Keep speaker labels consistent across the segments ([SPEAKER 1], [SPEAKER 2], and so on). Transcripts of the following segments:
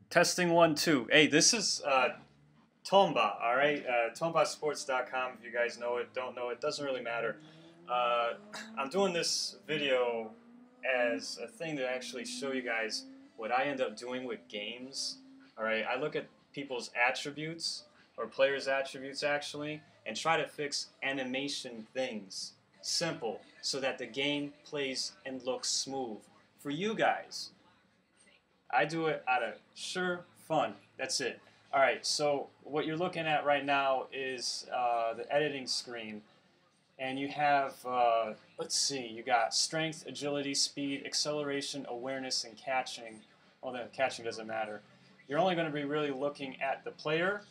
[SPEAKER 1] Testing 1 2. Hey, this is Tomba. All right, tombasports.com. If you guys know it, don't know it, doesn't really matter. Uh, I'm doing this video as a thing to actually show you guys what I end up doing with games. All right, I look at people's attributes or players' attributes actually, and try to fix animation things simple so that the game plays and looks smooth for you guys. I do it out of sheer fun. That's it. All right, so what you're looking at right now is the editing screen. And you have, let's see, you got strength, agility, speed, acceleration, awareness, and catching. Well, the catching doesn't matter. You're only going to be really looking at the player,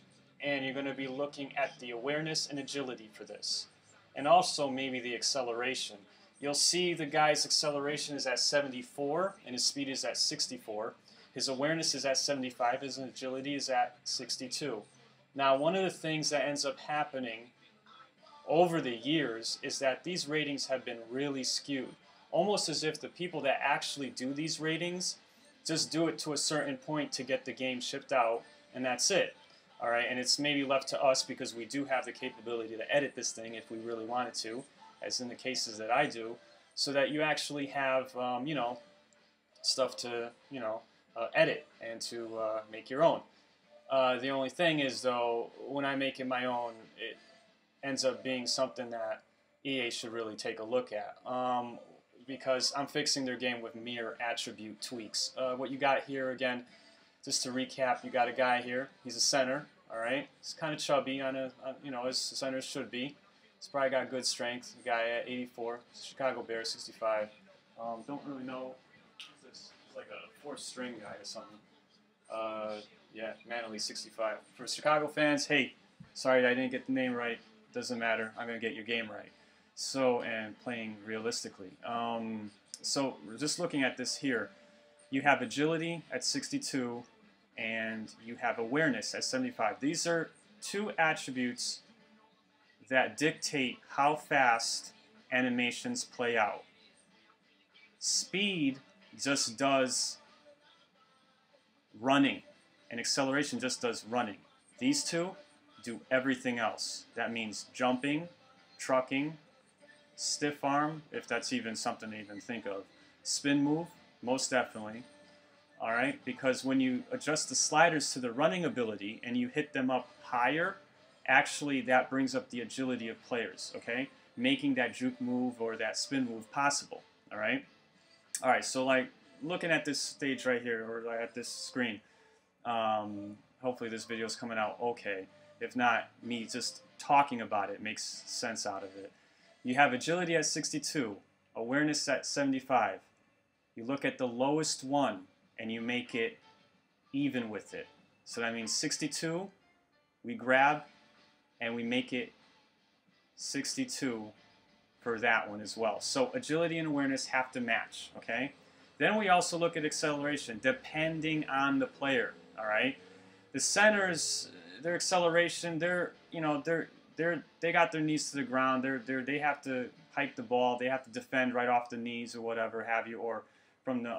[SPEAKER 1] and you're going to be looking at the awareness and agility for this. And also maybe the acceleration. You'll see the guy's acceleration is at 74, and his speed is at 64. His awareness is at 75, his agility is at 62. Now, one of the things that ends up happening over the years is that these ratings have been really skewed. Almost as if the people that actually do these ratings just do it to a certain point to get the game shipped out, and that's it. All right, and it's maybe left to us because we do have the capability to edit this thing if we really wanted to, as in the cases that I do, so that you actually have, stuff to, edit and to make your own. The only thing is, though, when I make it my own, it ends up being something that EA should really take a look at, because I'm fixing their game with mere attribute tweaks. What you got here, again, just to recap, you got a guy here. He's a center, all right? He's kind of chubby, as centers should be. He's probably got good strength. The guy at 84, Chicago Bears, 65. Don't really know. It's like a fourth string guy or something. Yeah, Manley, 65. For Chicago fans, hey, sorry I didn't get the name right. Doesn't matter. I'm going to get your game right. So, and playing realistically. So, just looking at this here, you have agility at 62, and you have awareness at 75. These are two attributes that dictate how fast animations play out. Speed just does running, and acceleration just does running. These two do everything else. That means jumping, trucking, stiff arm, if that's even something to even think of. Spin move, most definitely. All right, because when you adjust the sliders to the running ability and you hit them up higher, actually that brings up the agility of players, okay? Making that juke move or that spin move possible, all right? All right, so like looking at this stage right here, or at this screen, hopefully this video is coming out okay. If not, me just talking about it makes sense out of it. You have agility at 62, awareness at 75. You look at the lowest one and you make it even with it. So that means 62, we grab and we make it 62 for that one as well. So agility and awareness have to match, okay? Then we also look at acceleration, depending on the player, all right? The centers, their acceleration, they got their knees to the ground. They have to hike the ball. They have to defend right off the knees or whatever have you, or from the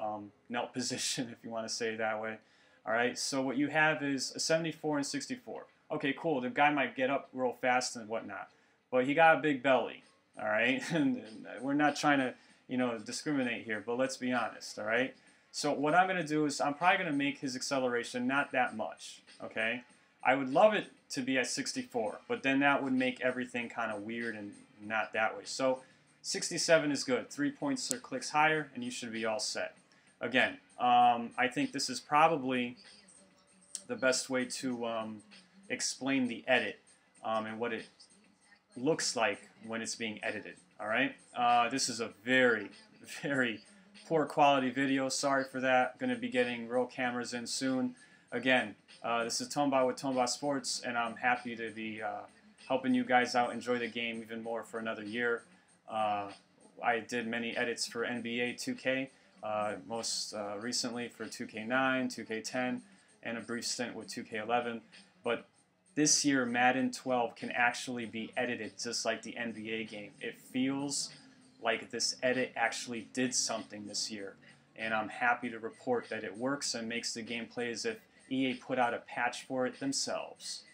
[SPEAKER 1] knelt position, if you want to say it that way. All right. So what you have is a 74 and 64. Okay, cool. The guy might get up real fast and whatnot, but he got a big belly. All right, and we're not trying to discriminate here, but let's be honest. All right. So what I'm going to do is I'm probably going to make his acceleration not that much. Okay. I would love it to be at 64, but then that would make everything kind of weird and not that way. So 67 is good. 3 points or clicks higher, and you should be all set. Again, I think this is probably the best way to explain the edit and what it looks like when it's being edited. All right. This is a very, very poor quality video. Sorry for that. Going to be getting real cameras in soon. Again, this is Tomba with Tomba Sports, and I'm happy to be helping you guys out enjoy the game even more for another year. I did many edits for NBA 2K, most recently for 2K9, 2K10, and a brief stint with 2K11. But this year, Madden 12 can actually be edited just like the NBA game. It feels like this edit actually did something this year, and I'm happy to report that it works and makes the gameplay as if EA put out a patch for it themselves.